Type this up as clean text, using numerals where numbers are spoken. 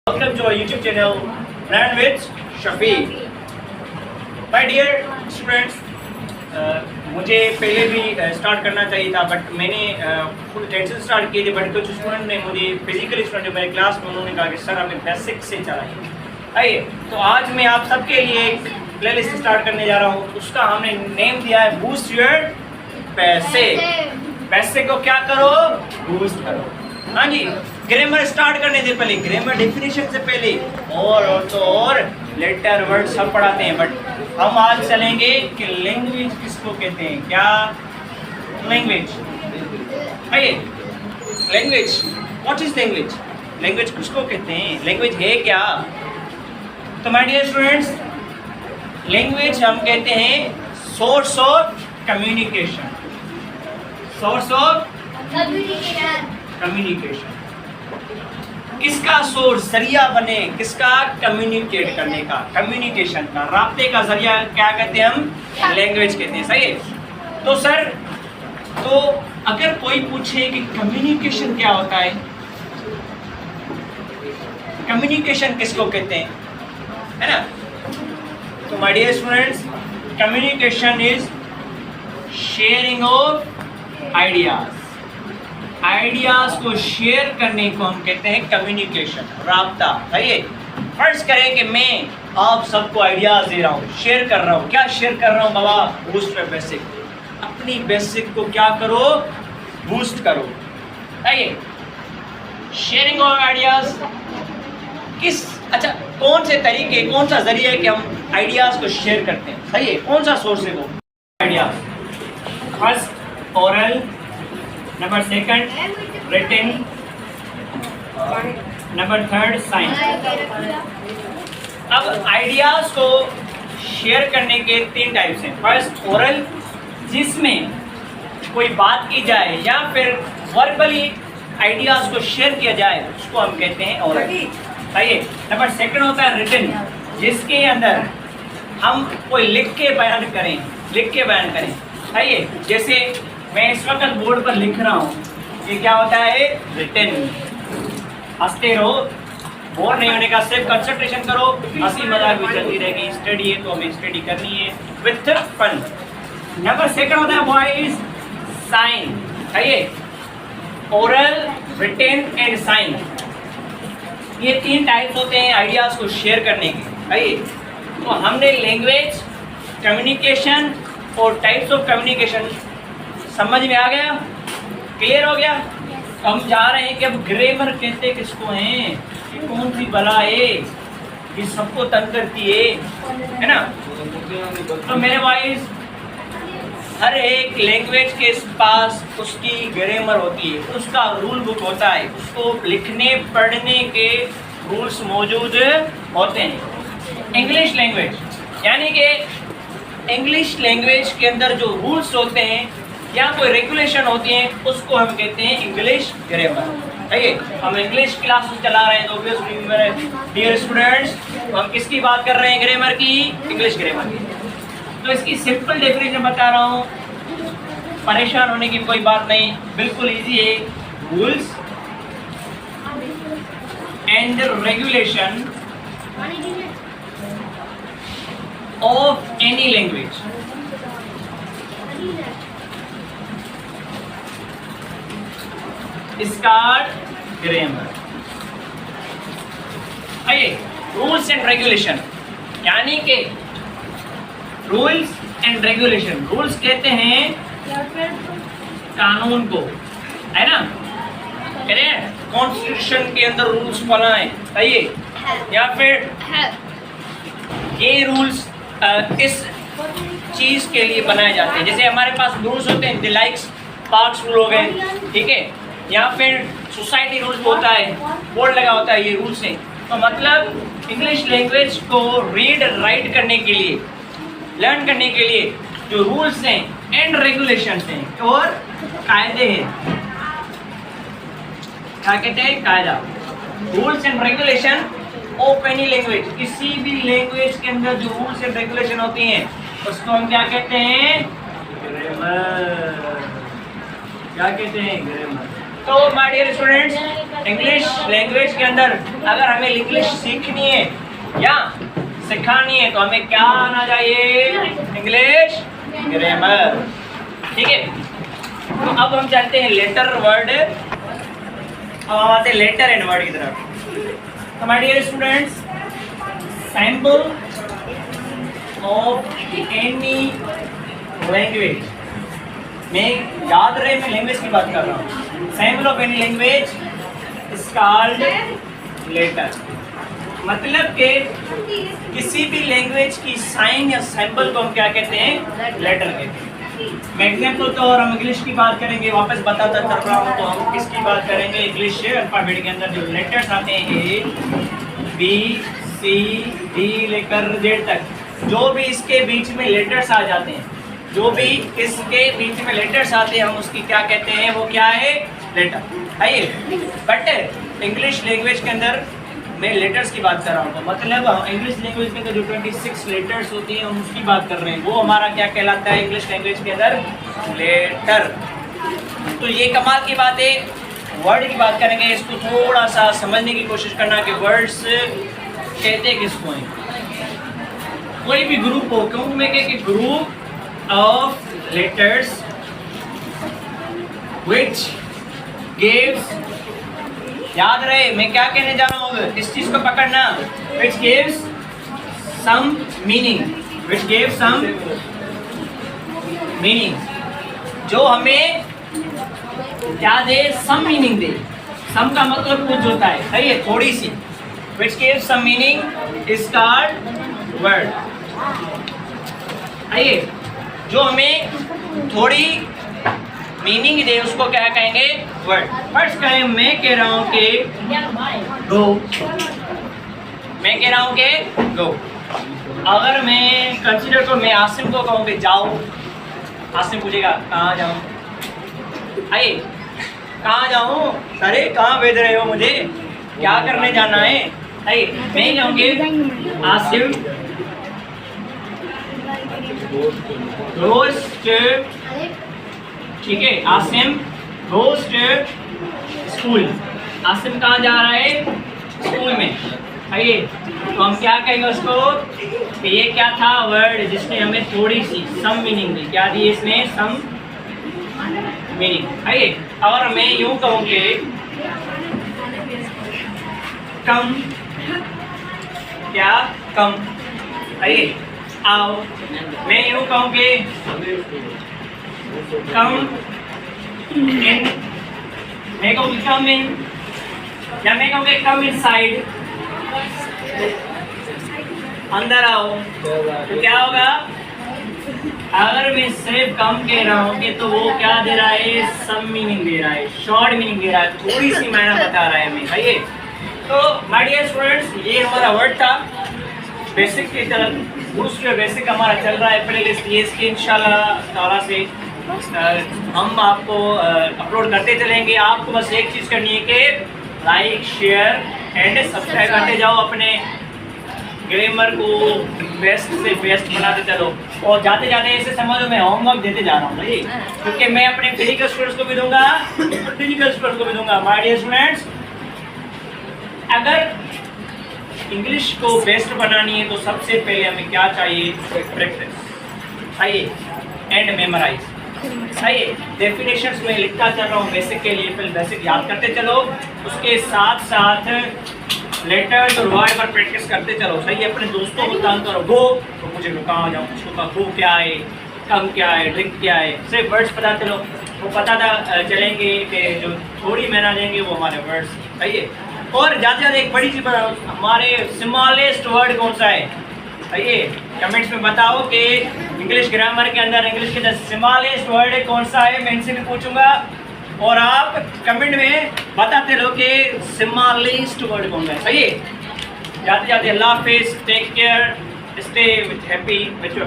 Welcome to our YouTube channel, Learn with Shafiq. My dear students, मुझे पहले भी start करना चाहिए था बट मैंने फुल टेंशन स्टार्ट किए थे बट कुछ स्टूडेंट ने मुझे फिजिकल स्टूडेंट जो मेरे क्लास में उन्होंने कहा कि सर हमें बेसिक से चलाइए। आइए तो आज मैं आप सबके लिए एक प्लेलिस्ट स्टार्ट करने जा रहा हूँ। उसका हमने नेम दिया है बूस्ट योर पैसे। पैसे को क्या करो? बूस्ट करो। हाँ जी, ग्रामर स्टार्ट करने से पहले, ग्रामर डेफिनेशन से पहले और लेटर वर्ड सब पढ़ाते हैं बट हम आज चलेंगे कि लैंग्वेज किसको कहते हैं। क्या लैंग्वेज? आइए, language, what is language? Language किसको कहते हैं? लैंग्वेज है क्या? तो माय डियर स्टूडेंट्स, लैंग्वेज हम कहते हैं source of communication. Source of communication. किसका सोर्स, जरिया बने, किसका? कम्युनिकेट करने का, कम्युनिकेशन का, राब्ते का जरिया क्या कहते हैं हम? लैंग्वेज कहते हैं। सही है। तो सर, तो अगर कोई पूछे कि कम्युनिकेशन क्या होता है, कम्युनिकेशन किसको कहते हैं, है ना? तो my dear students, communication is sharing of ideas. Ideas को शेयर करने को हम कहते हैं कम्युनिकेशन, राब्ता। है। फर्ज करें कि मैं आप सबको आइडियाज दे रहा हूँ, शेयर कर रहा हूँ। क्या शेयर कर रहा हूँ बाबा? बूस्ट पे बेसिक। अपनी बेसिक को क्या करो? बूस्ट करो। है। शेयरिंग ऑफ आइडियाज किस, अच्छा कौन से तरीके, कौन सा जरिया है कि हम आइडियाज को शेयर करते हैं? सही है। कौन सा सोर्स है वो? Ideas. First oral, number second written, number third science. अब आइडियाज को शेयर करने के तीन टाइप्स हैं। फर्स्ट ओरल, जिसमें कोई बात की जाए या फिर वर्बली आइडियाज को शेयर किया जाए, उसको हम कहते हैं ओरल। आइए, नंबर सेकंड होता है रिटन, जिसके अंदर हम कोई लिख के बयान करें, लिख के बयान करें। आइए, जैसे मैं इस वक्त बोर्ड पर लिख रहा हूँ, ये क्या होता है? रिटन। हंसते रहो, बोर नहीं होने का, सिर्फ कंसंट्रेशन करो, हंसी मजाक भी चलती रहेगी। स्टडी है तो हमें स्टडी करनी है विथ फन। नंबर सेकंड होता है वॉइस, साइन। है। ओरल, रिटन एंड साइन, ये तीन टाइप्स होते हैं आइडियाज को शेयर करने के। है। तो हमने लैंग्वेज, कम्युनिकेशन और टाइप्स ऑफ कम्युनिकेशन समझ में आ गया? क्लियर हो गया? तो हम जा रहे हैं कि अब ग्रामर कहते किसको हैं, ये कौन सी बला है, ये सबको तंग करती है ना? तो मेरे वाइज हर एक लैंग्वेज के पास उसकी ग्रामर होती है, उसका रूल बुक होता है, उसको लिखने पढ़ने के रूल्स मौजूद होते हैं। इंग्लिश लैंग्वेज, यानी कि इंग्लिश लैंग्वेज के अंदर जो रूल्स होते हैं या कोई रेगुलेशन होती है, उसको हम कहते हैं इंग्लिश ग्रामर। है। हम इंग्लिश क्लासेस चला रहे हैं तो ऑब्वियसली मेरे डियर स्टूडेंट्स, हम किसकी बात कर रहे हैं? ग्रामर की, इंग्लिश ग्रामर की। तो इसकी सिंपल डेफिनेशन बता रहा हूँ, परेशान होने की कोई बात नहीं, बिल्कुल इजी है। Rules and regulation of any language start grammar. आइए, रूल्स एंड रेगुलेशन, यानी कि रूल्स एंड रेगुलेशन, रूल्स कहते हैं कानून को, है ना? कॉन्स्टिट्यूशन के अंदर रूल्स बनाए, सही है? या फिर ये रूल्स इस चीज के लिए बनाए जाते हैं। जैसे हमारे पास रूल्स होते हैं, लाइक्स पार्क्स रूल हो गए, ठीक है? या फिर सोसाइटी रूल्स होता है, बोर्ड लगा होता है, ये रूल्स हैं। तो मतलब इंग्लिश लैंग्वेज को रीड राइट करने के लिए, लर्न करने के लिए जो रूल्स हैं एंड रेगुलेशंस हैं और कायदे हैं, क्या कहते हैं? कायदा। Rules and regulation of any language, किसी भी लैंग्वेज के अंदर जो रूल्स एंड रेगुलेशन होती हैं उसको हम क्या कहते हैं? ग्रामर। क्या कहते हैं? ग्रामर। तो my dear students, English language के अंदर अगर हमें इंग्लिश सीखनी है या सिखानी है तो हमें क्या आना चाहिए? English grammar. ठीक है, तो अब हम चलते हैं लेटर वर्ड, अब हम आते हैं लेटर एंड वर्ड की तरफ। तो my dear students, sample of any language, मैं याद रहे मैं लैंग्वेज की बात कर रहा हूँ। Sample of any language is called letter. मतलब कि किसी भी लैंग्वेज की साइन या सैंपल को हम क्या कहते हैं? लेटर कहते हैं। मैं एग्जाम्पल तो और हम इंग्लिश की बात करेंगे, वापस बताता चल रहा हूँ। तो हम किसकी बात करेंगे? इंग्लिश अल्फाबेट के अंदर जो लेटर्स आते हैं ए बी सी डी लेकर जेड तक, जो भी इसके बीच में लेटर्स आ जाते हैं, जो भी इसके बीच में लेटर्स आते हैं हम उसकी क्या कहते हैं? वो क्या है? लेटर है ये। बट इंग्लिश लैंग्वेज के अंदर मैं लेटर्स की बात कर रहा हूँ। तो मतलब इंग्लिश लैंग्वेज के अंदर जो 26 लेटर्स होती हैं हम उसकी बात कर रहे हैं, वो हमारा क्या कहलाता है इंग्लिश लैंग्वेज के अंदर? लेटर। तो ये कमाल की बात है। वर्ड की बात करेंगे, इसको थोड़ा सा समझने की कोशिश करना कि वर्ड्स कहते किसको हैं। कोई भी ग्रुप हो, क्यों मैं कह कि group of letters which gives, याद रहे मैं क्या कहने जा रहा हूँ, इस चीज को पकड़ना, which gives some meaning, which gives some meaning, जो हमें क्या दे? some meaning दे। some का मतलब कुछ होता है, सही है, थोड़ी सी। which gives some meaning is called word। आइए, जो हमें थोड़ी मीनिंग दे उसको क्या कहेंगे? वर्ड। फर्स्ट कहें, मैं कह रहा हूँ कि गो, मैं कह रहा हूँ कि गो। अगर मैं कंसीडर को मैं आसिम को कहूँ कि जाओ, आसिम पूछेगा कहाँ जाऊँ? आइए, कहाँ जाऊँ? अरे कहाँ भेज रहे हो मुझे? क्या करने जाना है? आइए, मैं कहूँगी आसिम गोस टू, ठीक है, Asim goes to school. Asim कहाँ जा रहा है? स्कूल में। आइए, तो हम क्या कहेंगे उसको कि ये क्या था? वर्ड जिसने हमें थोड़ी सी सम मीनिंग दी। क्या दी इसने? Some meaning. आइए, और मैं यूं कहूँ कि कम, क्या? कम। आइए, आओ, मैं यूं कहूँ कि कम इन, मैं कहूँगी कम इन, या मैं कहूँगी कम इन साइड, अंदर आओ। तो क्या होगा? अगर मैं सिर्फ कम कह रहा हूँ कि तो वो क्या दे रहा है? सम मीनिंग दे रहा है, शॉर्ट मीनिंग दे रहा है, थोड़ी सी मायना बता रहा है हमें। भाई तो माय डियर स्टूडेंट्स, ये हमारा वर्ड था बेसिक की तरफ। दूसरे बेसिक हमारा चल रहा है प्ले लिस्ट, ये इसकी इंशाल्लाह ताला से हम आपको अपलोड करते चलेंगे। आपको बस एक चीज़ करनी है कि लाइक शेयर एंड सब्सक्राइब करते जाओ, अपने ग्रामर को बेस्ट से बेस्ट बनाते चलो। और जाते जाते ऐसे समझो मैं होमवर्क देते जा रहा हूँ भाई, क्योंकि मैं अपने फिजिकल स्टूडेंट्स को भी दूंगा और डिजिटल स्टूडेंट्स को भी दूंगा। माय डियर स्टूडेंट्स, अगर इंग्लिश को बेस्ट बनानी है तो सबसे पहले हमें क्या चाहिए? प्रैक्टिस। आइए, एंड मेमोराइज। आइए, डेफिनेशंस में लिखता चल रहा हूँ बेसिक के लिए, फिर बेसिक याद करते चलो, उसके साथ साथ लेटर्स और वर्ड पर प्रैक्टिस करते चलो। सही है, अपने दोस्तों को तंग करो। गो तो मुझे कहाँ जाऊँ, उसको गो क्या है, कम क्या है, ड्रिंक क्या है, सिर्फ वर्ड्स पता चलो, वो पता था चलेंगे कि जो थोड़ी मेहनत देंगे वो हमारे वर्ड्स। सही है, और ज़्यादा से ज़्यादा एक बड़ी चीज़ हमारे स्मॉलेस्ट वर्ड कौन सा है? आइए कमेंट्स में बताओ कि इंग्लिश ग्रामर के अंदर इंग्लिश के अंदर स्मॉलेस्ट वर्ड कौन सा है। मैं इनसे भी पूछूंगा और आप कमेंट में बताते रहो कि स्मॉलेस्ट वर्ड कौन सा है। सही है, जाते जाते अल्लाह हाफिज़, take care, stay with happy with